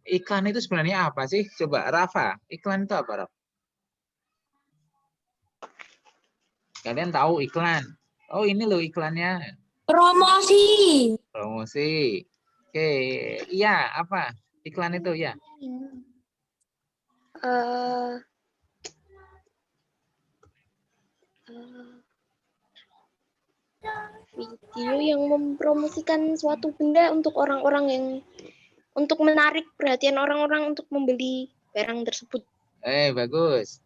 Iklan itu sebenarnya apa sih? Coba Rafa, iklan itu apa, Rafa? Kalian tahu iklan? Oh, ini loh iklannya. Promosi. Promosi. Oke, iya apa? Iklan itu ya. Video yang mempromosikan suatu benda untuk orang-orang yang untuk menarik perhatian orang-orang untuk membeli barang tersebut. Bagus.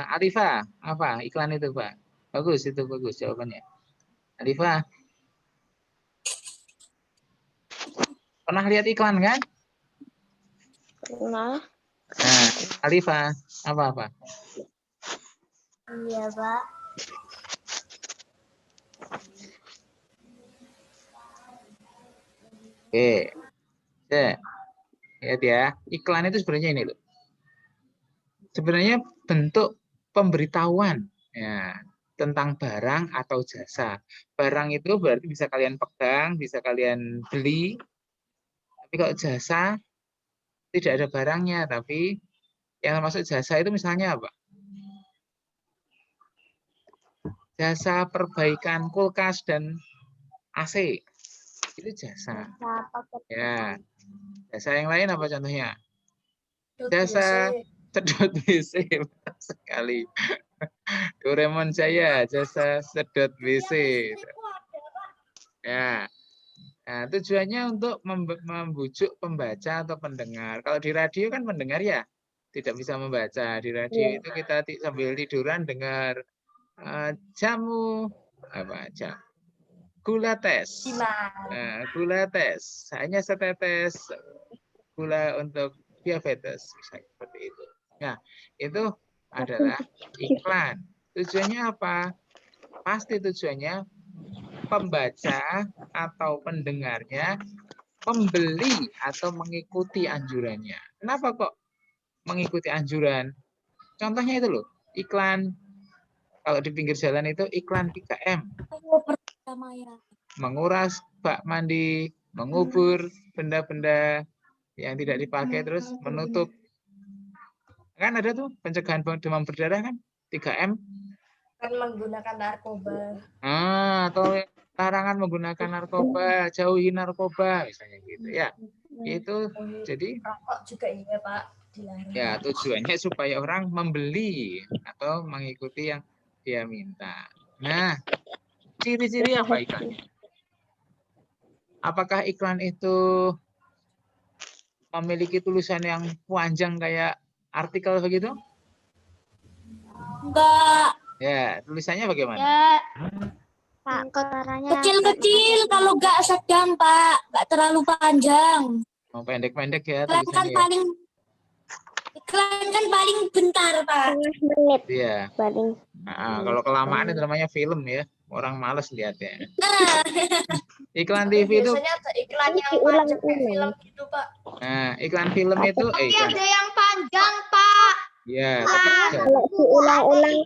Arifah, apa iklan itu, Pak? Bagus, itu bagus jawabannya. Arifah, pernah lihat iklan kan? Pernah. Nah, Arifah, apa? Iya, Pak. Oke, lihat ya. Iklan itu sebenarnya ini loh. Sebenarnya bentuk pemberitahuan ya, tentang barang atau jasa. Barang itu berarti bisa kalian pegang, bisa kalian beli. Tapi kalau jasa tidak ada barangnya, tapi yang termasuk jasa itu misalnya apa? Jasa perbaikan kulkas dan AC. Itu jasa. Ya. Jasa yang lain apa contohnya? Jasa sedot WC. Sekali. Doraemon saya jasa sedot WC. Ya. Nah, tujuannya untuk membujuk pembaca atau pendengar. Kalau di radio kan pendengar ya tidak bisa membaca. Di radio itu kita sambil tiduran dengar jamu apa jam gula tes. Nah, gula tes hanya setetes gula untuk diabetes misalnya seperti itu. Nah, itu adalah iklan. Tujuannya apa? Pasti tujuannya pembaca atau pendengarnya membeli atau mengikuti anjurannya. Kenapa kok mengikuti anjuran? Contohnya itu loh, iklan kalau di pinggir jalan itu iklan 3M. Menguras bak mandi, mengubur benda-benda yang tidak dipakai terus menutup. Kan ada tuh pencegahan demam berdarah kan? 3M. Kan menggunakan narkoba. Atau larangan menggunakan narkoba, jauhi narkoba misalnya gitu ya. Itu jadi rokok juga iya, Pak, dilarang. ya tujuannya supaya orang membeli atau mengikuti yang dia minta. Nah, ciri-ciri apa iklannya? Apakah iklan itu memiliki tulisan yang panjang kayak artikel begitu? Enggak. Ya, tulisannya bagaimana? Ya, kecil-kecil kalau enggak sedang, Pak. Enggak terlalu panjang. Mau pendek-pendek ya Iklan kan tulisannya. paling bentar, Pak. Menit. Iya. Paling. Nah, kalau kelamaan itu namanya film ya. Orang males lihatnya. Nah, Iklan TV itu biasanya ada iklan yang panjang kayak film gitu, Pak. Nah, iklan film itu Tapi iklan. ada yang panjang, Pak. Ya, tapi Kalau diulang-ulang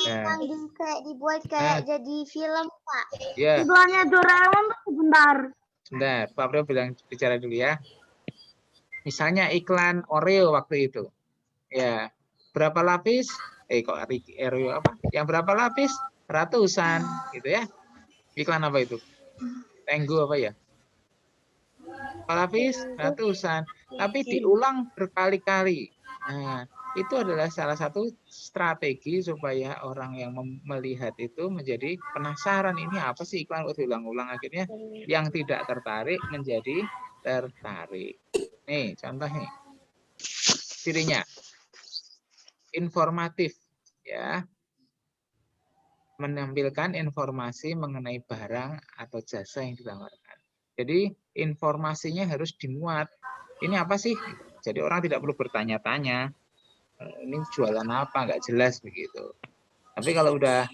ya. Kayak dibuat kayak jadi film, Pak. Ya. Judulnya Doraemon tuh sebentar. Sebentar, Pak Bro bicara dulu ya. Misalnya iklan Oreo waktu itu. Ya, berapa lapis? Kok Oreo apa? Yang berapa lapis? Ratusan, gitu ya. Iklan apa itu? Tenggo apa ya? Berapa lapis? Ratusan. Tapi diulang berkali-kali. Nah, itu adalah salah satu strategi supaya orang yang melihat itu menjadi penasaran, ini apa sih iklan diulang-ulang, akhirnya yang tidak tertarik menjadi tertarik. Nih contohnya, cirinya informatif ya, menampilkan informasi mengenai barang atau jasa yang ditawarkan. Jadi informasinya harus dimuat. Ini apa sih? Jadi orang tidak perlu bertanya-tanya. Ini jualan apa? Nggak jelas begitu. Tapi kalau udah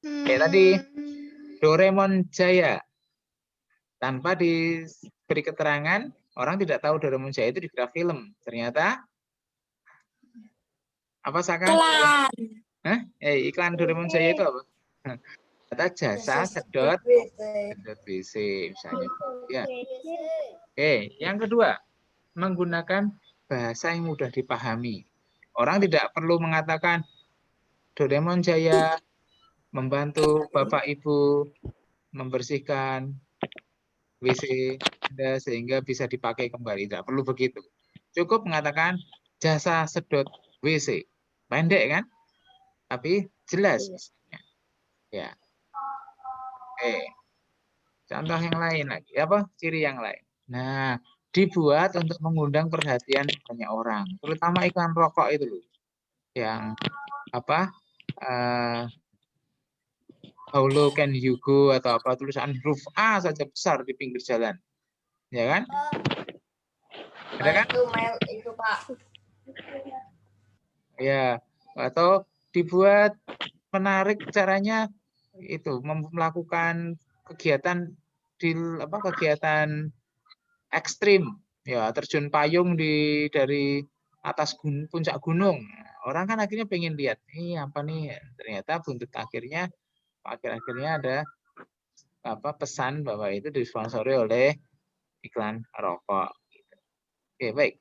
kayak tadi Doraemon Jaya, tanpa diberi keterangan, orang tidak tahu Doraemon Jaya itu dikira film. Ternyata apa Saka? Iklan. Iklan Doraemon Jaya itu apa? Atau jasa sedot WC misalnya. Ya. Oke, yang kedua, menggunakan bahasa yang mudah dipahami. Orang tidak perlu mengatakan Doraemon Jaya membantu Bapak Ibu membersihkan WC Anda sehingga bisa dipakai kembali. Tidak perlu begitu. Cukup mengatakan jasa sedot WC. Pendek kan? Tapi jelas. Ya. Oke. Contoh yang lain lagi. Apa? Ciri yang lain. Nah, dibuat untuk mengundang perhatian banyak orang. Terutama iklan rokok itu loh. Yang apa? How low can you go atau apa tulisan huruf A saja besar di pinggir jalan. Ya kan? Ada kan? Itu Pak. Ya, atau dibuat menarik caranya itu melakukan kegiatan di kegiatan ekstrim ya, terjun payung dari atas puncak gunung. Orang kan akhirnya pengen lihat ini apa nih, ternyata buntut akhirnya ada pesan bahwa itu disponsori oleh iklan rokok. Oke, baik.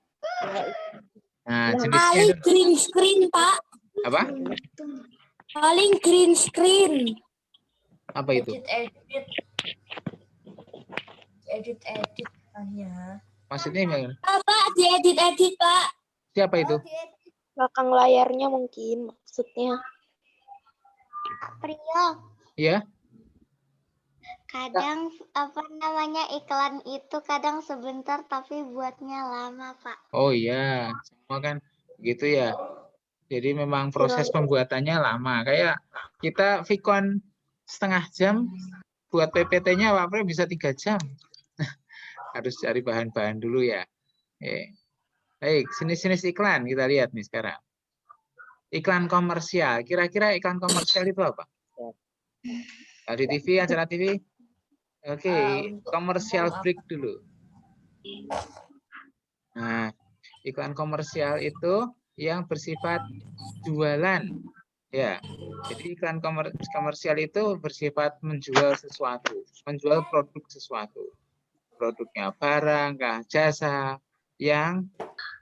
Nah, jenisnya Paling green screen, Pak. apa? Paling green screen. Apa itu? Edit hanya. Maksudnya gimana? Pak, diedit-edit, Pak. Siapa itu? Belakang layarnya mungkin maksudnya. Prio, Ya, kadang apa namanya iklan itu kadang sebentar tapi buatnya lama, Pak. oh iya, semua kan gitu ya. Jadi memang proses pembuatannya lama. Kayak kita Vicon setengah jam, buat PPT-nya Pak Pre bisa 3 jam. Harus cari bahan-bahan dulu ya. Baik, jenis-jenis iklan kita lihat nih sekarang. Iklan komersial. Kira-kira iklan komersial itu apa? Di TV, acara TV? Oke, komersial break dulu. Nah, iklan komersial itu yang bersifat jualan. Ya, jadi iklan komersial itu bersifat menjual sesuatu, menjual produk sesuatu. Produknya barang, kah, jasa, yang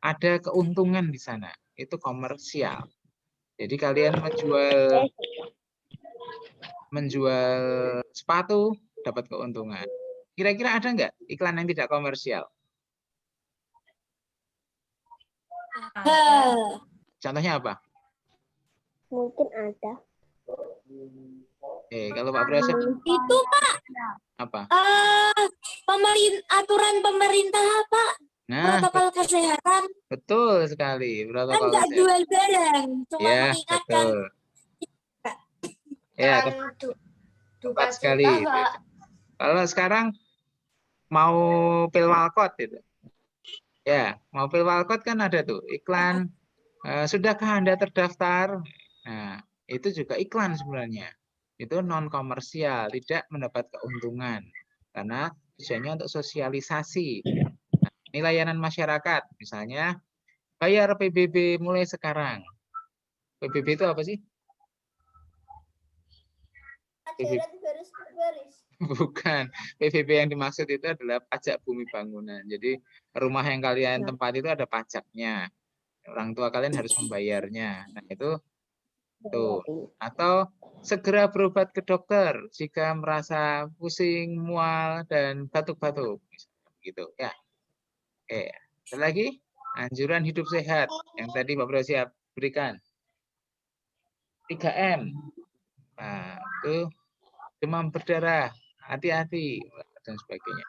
ada keuntungan di sana. Itu komersial. Jadi kalian menjual sepatu, dapat keuntungan. Kira-kira ada nggak iklan yang tidak komersial? Contohnya apa? Mungkin ada. Kalau Pak Brasep Itu, Pak. apa? Aturan pemerintah, Pak. Nah, Protokol kesehatan. betul sekali. Kan Protokol nggak kesehatan. jual barang. Cuma Ya, mengingatkan. betul. Ya, tepat sekali. Kalau sekarang mau pil walcott itu. Ya, mau pil walcott kan ada tuh iklan. Sudahkah Anda terdaftar? Nah, itu juga iklan sebenarnya. Itu non komersial, tidak mendapat keuntungan karena tujuannya untuk sosialisasi. Nah, ini layanan masyarakat, misalnya bayar PBB mulai sekarang. PBB itu apa sih? Bukan. PBB yang dimaksud itu adalah pajak bumi bangunan. Jadi rumah yang kalian tempati itu ada pajaknya. Orang tua kalian harus membayarnya. Nah, itu tuh. Atau segera berobat ke dokter jika merasa pusing, mual, dan batuk-batuk. Gitu ya. Ada lagi anjuran hidup sehat yang tadi Pak Bro siap berikan. 3M. Nah, itu demam berdarah, hati-hati dan sebagainya.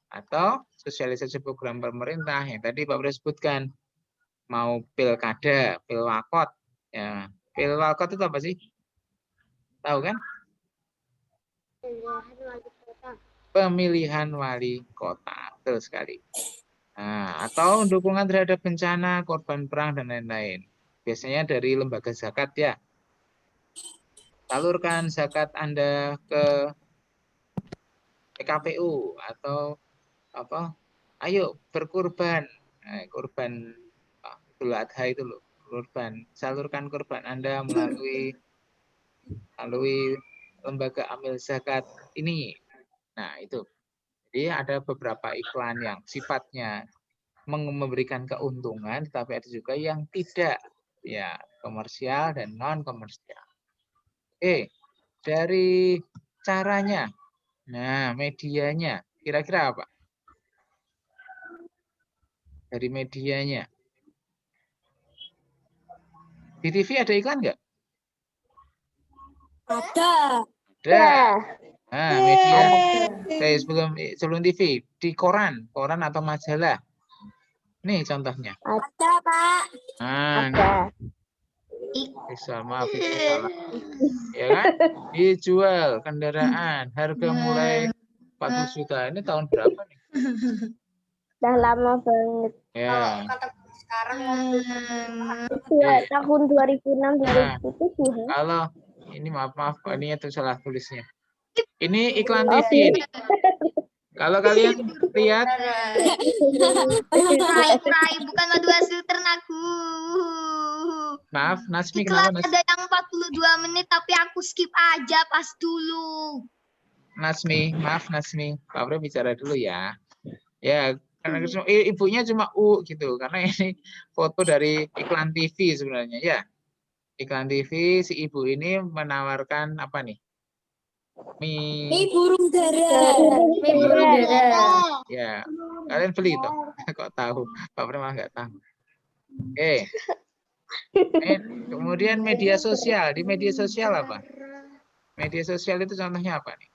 Atau sosialisasi program pemerintah yang tadi Pak Bro sebutkan. Mau pilkada, pil wakot. Ya, pil wakot itu apa sih? Tahu kan? Pemilihan wali kota. Betul sekali. Nah, atau dukungan terhadap bencana, korban perang, dan lain-lain. Biasanya dari lembaga zakat ya. Salurkan zakat Anda ke PKPU atau apa? Ayo berkurban. Nah, kurban Idul Adha itu loh, kurban. Salurkan kurban Anda melalui lembaga amil zakat ini. Nah, itu. Jadi ada beberapa iklan yang sifatnya memberikan keuntungan, tetapi ada juga yang tidak, ya, komersial dan non komersial. Oke, dari caranya, nah medianya, kira-kira apa? Dari medianya, di TV ada iklan nggak? Ada. Ada. Nah, media. Sebelum TV, di koran atau majalah. Nih contohnya. Ada, Pak. Nah, Ada. bisa maaf itu salah. Ya kan? Dijual kendaraan harga mulai 40 juta. Ini tahun berapa nih? Udah lama banget. Ya. Sekarang Tahun 2006 Nah, 2007. kalau ini maaf ini itu salah tulisnya. Ini iklan Oh, TV. Nih. Kalau kalian lihat, Rai, bukan madu hasil ternakku. maaf Nasmi, Iklan kenapa ada yang 42 menit tapi aku skip aja pas dulu. Nasmi? Maaf Nasmi, Pak Bro bicara dulu ya. Ya, karena ibunya cuma U gitu, karena ini foto dari iklan TV sebenarnya ya. Iklan TV, si ibu ini menawarkan apa nih? Mie burung dara. Ya, kalian beli toh? Kok tahu? Pak Bro malah nggak tahu. Oke. Kemudian media sosial. Di media sosial apa? Media sosial itu contohnya apa nih?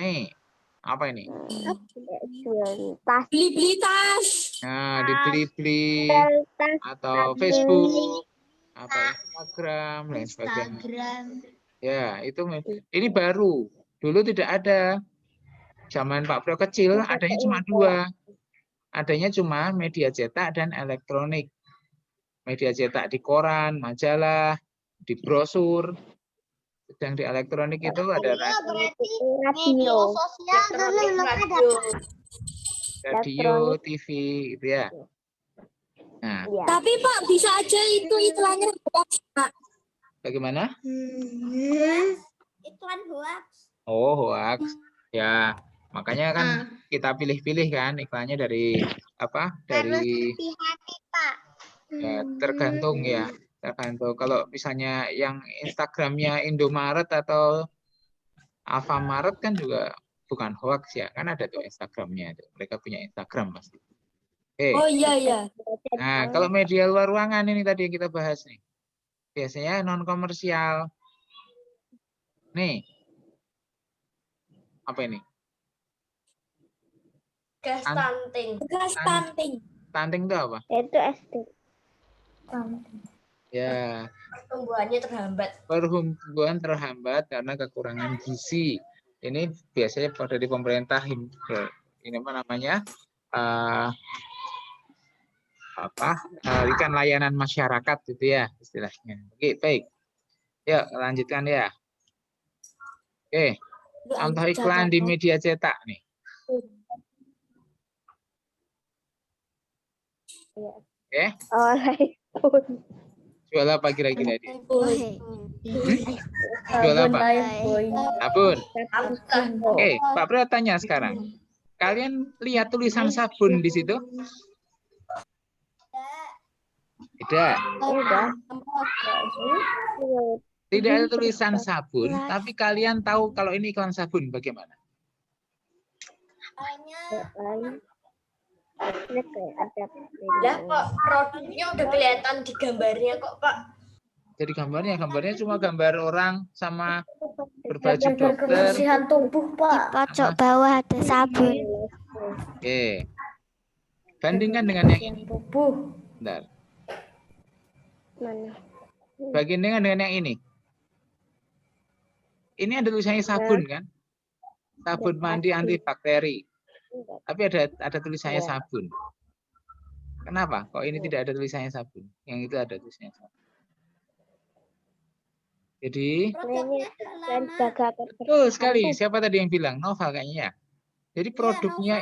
Nih, apa ini? Beli-beli tas. Nah, di Blibli atau Facebook atau Instagram dan sebagainya. Ya, itu ini baru. Dulu tidak ada. Zaman Pak Pro kecil adanya cuma 2. Adanya cuma media cetak dan elektronik. Media cetak di koran, majalah, di brosur. Sedang di elektronik itu ada Radio sosial dulu belum ada. radio, TV gitu ya. Nah, Tapi Pak bisa aja itu iklannya hoax, Pak. bagaimana? Iklan hoax. Oh, hoax. Ya, makanya kan kita pilih-pilih kan iklannya dari apa? Dari Hati-hati, Pak. ya, tergantung ya. Tergantung. Kalau misalnya yang Instagramnya Indomaret atau Alfamaret kan juga bukan hoax ya. Kan ada tuh Instagramnya. Mereka punya Instagram pasti. Oke. Oh iya. Nah, kalau media luar ruangan ini tadi yang kita bahas nih. Biasanya non komersial. Nih. Apa ini? Gas stunting. Gas stunting. Stunting itu apa? Itu SD. Ya, Pertumbuhannya terhambat. pertumbuhan terhambat karena kekurangan gizi. Ini biasanya dari pemerintah ini apa namanya? Berikan layanan masyarakat gitu ya istilahnya. Oke, baik. Yuk, lanjutkan ya. Oke. Contoh iklan di media cetak nih. Oke. Jual apa kira-kira dia? Jual apa? Sabun. Oke, Pak Bro tanya sekarang. Kalian lihat tulisan sabun di situ? Tidak. Tidak ada tulisan sabun, tapi kalian tahu kalau ini iklan sabun bagaimana? Lah kok produknya udah kelihatan di gambarnya kok, Pak. Jadi gambarnya cuma gambar orang sama berbaju dokter. Kebersihan tubuh, Pak. Di pojok bawah ada sabun. Oke. Bandingkan dengan yang ini. Tubuh. Bentar. Mana? Bandingkan dengan yang ini. Ini ada tulisannya sabun kan? Sabun mandi antibakteri. Tapi ada tulisannya sabun. Kenapa? Kok ini tidak ada tulisannya sabun? Yang itu ada tulisannya sabun. Jadi betul sekali. Siapa tadi yang bilang? Novel kayaknya ya. Jadi produknya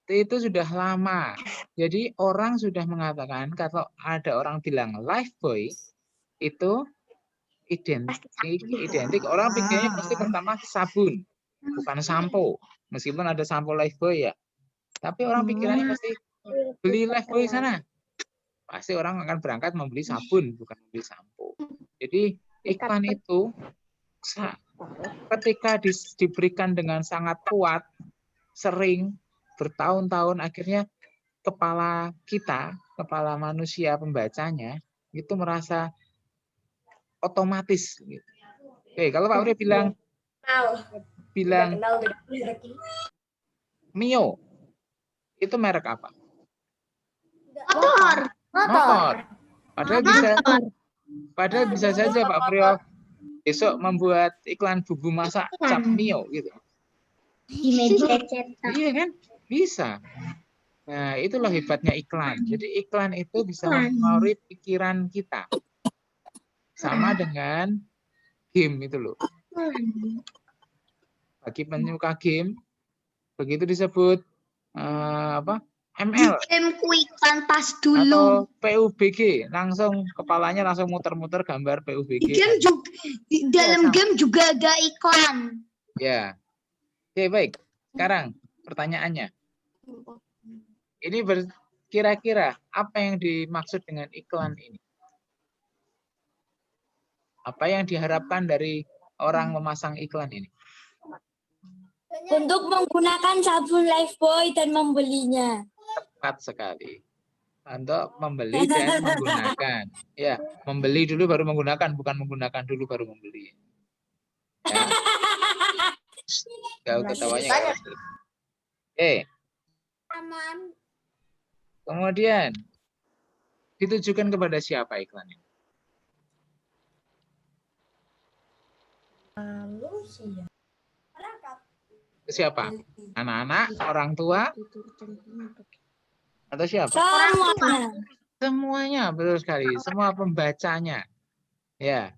itu sudah lama. Jadi orang sudah mengatakan kalau ada orang bilang Lifebuoy itu identik. Orang pikirnya pasti pertama sabun, bukan sampo. Meskipun ada sampo Lifebuoy ya. Tapi orang pikirannya pasti beli Lifebuoy sana. Pasti orang akan berangkat membeli sabun, bukan membeli sampo. Jadi iklan itu ketika diberikan dengan sangat kuat, sering, bertahun-tahun, akhirnya kepala manusia pembacanya itu merasa otomatis. Oke, kalau Pak Uri bilang Mio, itu merek apa? Motor. Padahal bisa saja Pak Priyo besok membuat iklan bumbu masak cap Mio gitu. Iya kan? Bisa. Nah, itulah hebatnya iklan. Jadi iklan itu bisa mempengaruhi pikiran kita. Sama dengan game itu loh. Bagi penyuka game, begitu disebut ML Gameku iklan pas atau dulu. PUBG, langsung kepalanya langsung muter-muter gambar PUBG. Game juga, di dalam game juga ada iklan. Ya. Oke, baik. Sekarang pertanyaannya. Ini kira-kira apa yang dimaksud dengan iklan ini? Apa yang diharapkan dari orang memasang iklan ini? Untuk menggunakan sabun Lifebuoy dan membelinya. Tepat sekali. Untuk membeli dan menggunakan. Ya, membeli dulu baru menggunakan, bukan menggunakan dulu baru membeli. Ya. Gak ketawanya. Kemudian ditujukan kepada siapa iklan ini? Siapa? Anak-anak, orang tua, atau siapa? Semuanya. Semuanya, betul sekali. Semua pembacanya. Ya,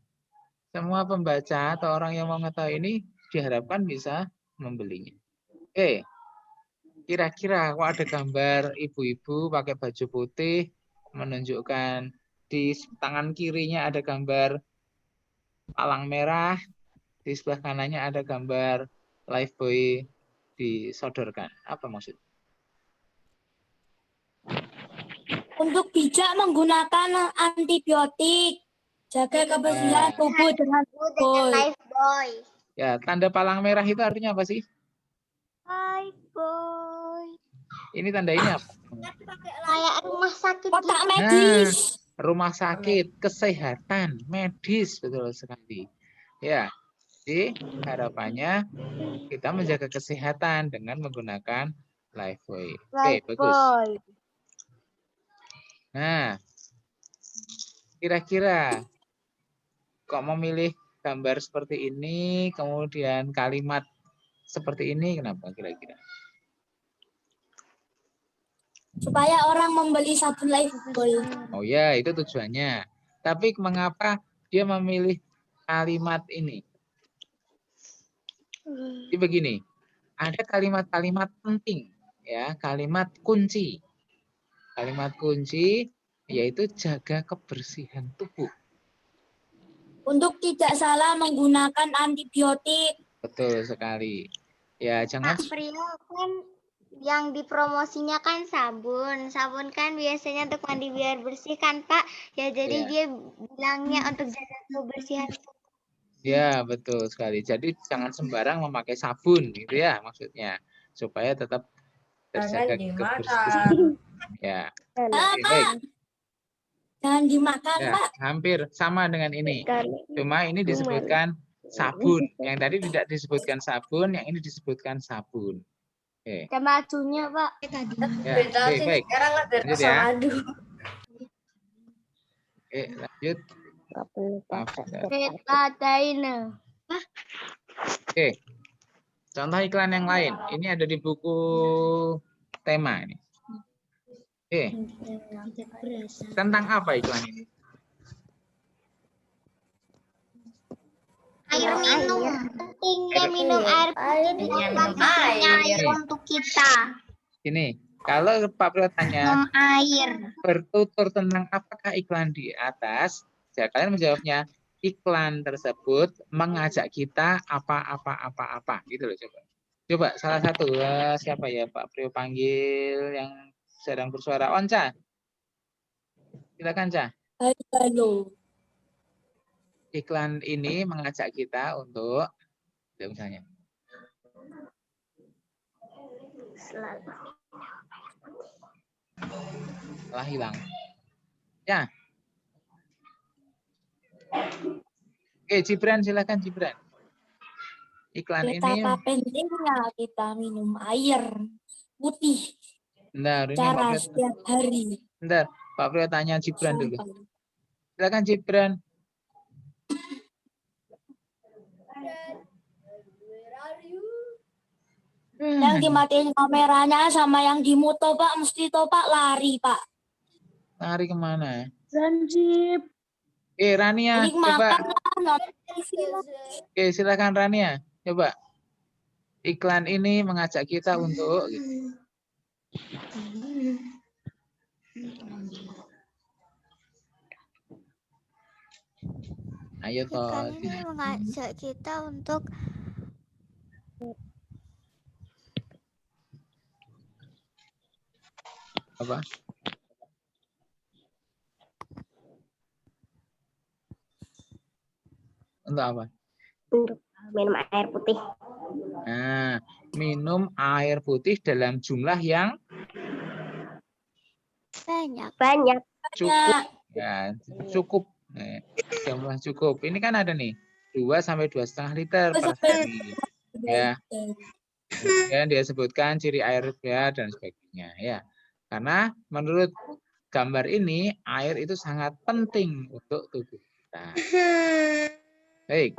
semua pembaca atau orang yang mau mengetahui ini diharapkan bisa membelinya. Oke, kira-kira kok ada gambar ibu-ibu pakai baju putih, menunjukkan di tangan kirinya ada gambar palang merah, di sebelah kanannya ada gambar Lifebuoy disodorkan. Apa maksud? Untuk bijak menggunakan antibiotik. Jaga kebersihan tubuh dengan Lifebuoy. Ya, tanda palang merah itu artinya apa sih? Lifebuoy. Ini tanda ini apa? Kayak rumah sakit. kotak medis. Rumah sakit, kesehatan, medis, betul sekali. Ya, jadi harapannya kita menjaga kesehatan dengan menggunakan Lifebuoy. Oke, bagus. Nah, kira-kira kok memilih gambar seperti ini, kemudian kalimat seperti ini, kenapa kira-kira? Supaya orang membeli sabun Lifebuoy. Oh ya, itu tujuannya. Tapi mengapa dia memilih kalimat ini? Jadi begini, ada kalimat-kalimat penting, ya, kalimat kunci. Kalimat kunci yaitu jaga kebersihan tubuh. Untuk tidak salah menggunakan antibiotik. Betul sekali. Ya, jangan Priyo kan yang dipromosinya kan sabun. Sabun kan biasanya untuk mandi biar bersih kan, Pak? Ya jadi Ya. dia bilangnya untuk jaga kebersihan. Ya, betul sekali. Jadi jangan sembarang memakai sabun gitu ya maksudnya. Supaya tetap terjaga kebersihan. Ya. Oke, baik. Jangan dimakan, Ya, Pak. hampir sama dengan ini. Cuma ini disebutkan sabun. Yang tadi tidak disebutkan sabun, yang ini disebutkan sabun. Oke. Sama acunya, Pak. Ya, oke, baik. Lanjut ya. Oke, lanjut. Betadine. Oke. Contoh iklan yang lain. Ini ada di buku tema ini. Oke. Tentang apa iklan ini? Air minum. Pentingnya minum air putih air untuk kita. Ini, kalau Pak Priyo tanya Minum air. bertutur tentang apakah iklan di atas, ya kalian menjawabnya iklan tersebut mengajak kita apa gitu loh coba. Coba salah satu siapa ya Pak Prio panggil yang sedang bersuara. Onca. Silakan Ca. Halo. Iklan ini mengajak kita untuk ya misalnya. Setelah hilang. Ya. Oke, Gibran silakan Gibran. Iklan Betapa ini pentingnya kita minum air putih bentar, ini Pak cara Prio. setiap hari. Bentar, Pak Prio tanya Gibran dulu. Sampai. Silakan Gibran. Yang dimatiin kameranya sama yang dimute Pak, mesti to Pak lari Pak. Lari kemana? Zanjib. Rania, Ini coba. makan. Oke, silakan Rania. Coba. Iklan ini mengajak kita untuk gitu. Ayo toh. Iklan ini mengajak kita untuk Apa? Untuk apa? Untuk minum air putih. Nah, minum air putih dalam jumlah yang banyak. cukup. Ya, cukup. Jumlah cukup. Ini kan ada nih 2 sampai 2,5 liter per hari. Ya. Kemudian dia sebutkan ciri air ya dan sebagainya ya. Karena menurut gambar ini air itu sangat penting untuk tubuh kita. Baik.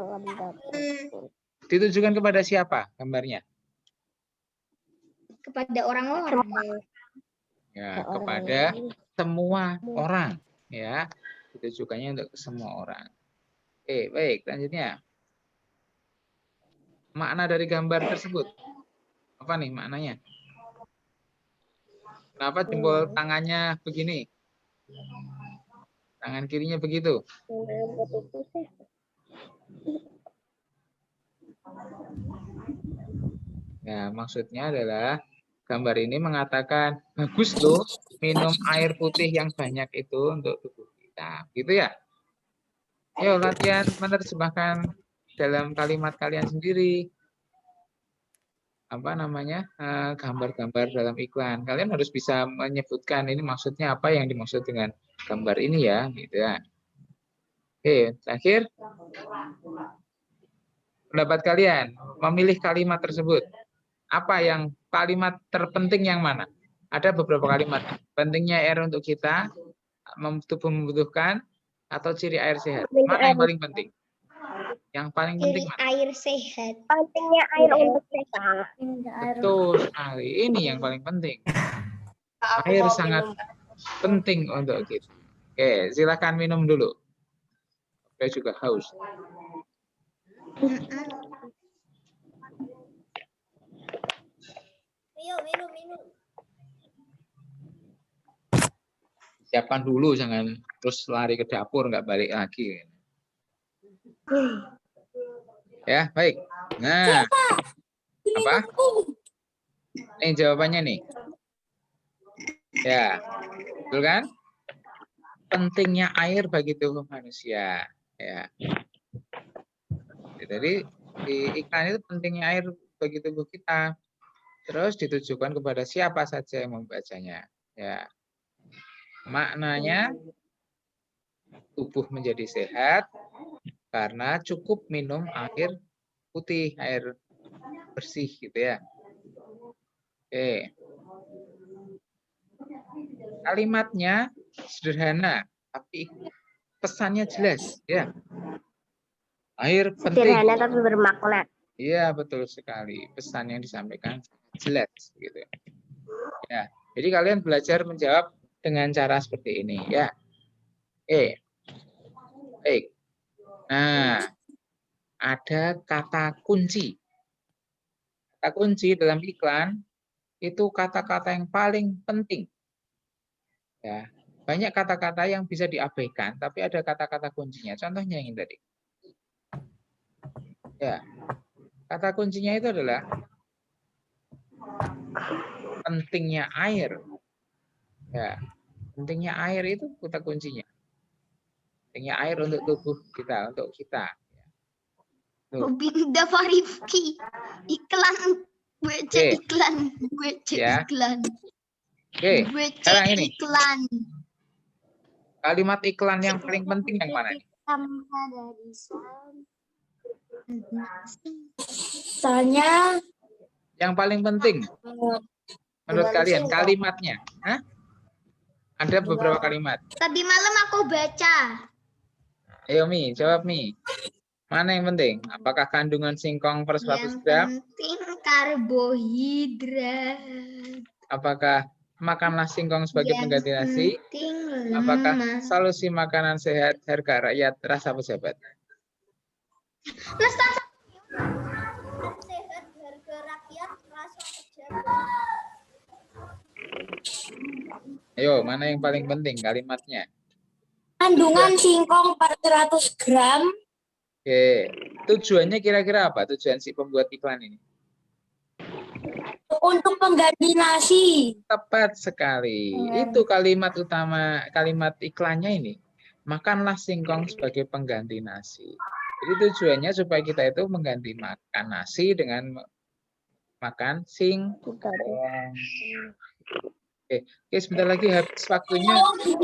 Ditujukan kepada siapa gambarnya? Kepada orang-orang. Ya, kepada semua orang ya. Ditujukannya untuk semua orang. Oke, baik, selanjutnya. Makna dari gambar tersebut. Apa nih maknanya? Kenapa jempol tangannya begini? Tangan kirinya begitu. Ya, maksudnya adalah gambar ini mengatakan bagus loh minum air putih yang banyak itu untuk tubuh kita. Gitu ya. Ayo latihan menerjemahkan dalam kalimat kalian sendiri. Apa namanya? Gambar-gambar dalam iklan. Kalian harus bisa menyebutkan ini maksudnya apa yang dimaksud dengan gambar ini ya, gitu ya. Oke, terakhir pendapat kalian memilih kalimat tersebut. Apa yang kalimat terpenting yang mana? Ada beberapa kalimat. Pentingnya air untuk kita, tubuh membutuhkan, atau ciri air sehat. Mana yang paling penting? Yang paling penting Ciri mana? air sehat. Pentingnya air untuk kita. Betul sekali. Ini yang paling penting. Air sangat penting untuk kita. Oke, silakan minum dulu. Saya juga haus. Minum. Siapkan dulu, jangan terus lari ke dapur, nggak balik lagi. Ya, baik. Nah, apa? Ini jawabannya nih. Ya, betul kan? Pentingnya air bagi tubuh manusia. Ya. Jadi di iklan itu pentingnya air bagi tubuh kita. Terus ditujukan kepada siapa saja yang membacanya. Ya. Maknanya tubuh menjadi sehat karena cukup minum air putih, air bersih gitu ya. Oke. Kalimatnya sederhana, tapi pesannya jelas ya. Air penting. Sederhana tapi bermakna. Iya, betul sekali. Pesan yang disampaikan jelas gitu. Ya. Jadi kalian belajar menjawab dengan cara seperti ini ya. Baik. Nah, ada kata kunci. Kata kunci dalam iklan itu kata-kata yang paling penting. Ya. banyak kata-kata yang bisa diabaikan, tapi ada kata-kata kuncinya. Contohnya yang ini tadi. Ya, kata kuncinya itu adalah pentingnya air. Ya, pentingnya air itu kata kuncinya. Pentingnya air untuk tubuh kita, untuk kita. Tuh. Binda Farifki. Iklan. WC Oke. iklan. WC Ya. iklan. Oke, WC sekarang ini. iklan. Kalimat iklan yang paling penting yang mana nih? Misalnya Yang paling penting menurut kalian kalimatnya? Hah? Ada beberapa kalimat. Tadi malam aku baca. Ayo Mi, jawab Mi. Mana yang penting? Apakah kandungan singkong per 100 Yang gram? penting karbohidrat. Apakah makanlah singkong sebagai Yang pengganti nasi? penting Apakah lemak. solusi makanan sehat harga rakyat rasa pejabat? Sehat harga rakyat rasa pejabat. Ayo, mana yang paling penting kalimatnya? kandungan singkong per 100 gram Oke, tujuannya kira-kira apa? Tujuan si pembuat iklan ini? untuk pengganti nasi. Tepat sekali. Itu kalimat utama, kalimat iklannya ini. Makanlah singkong sebagai pengganti nasi. Jadi tujuannya supaya kita itu mengganti makan nasi dengan makan singkong. Oke, sebentar lagi habis waktunya. Oh, gitu.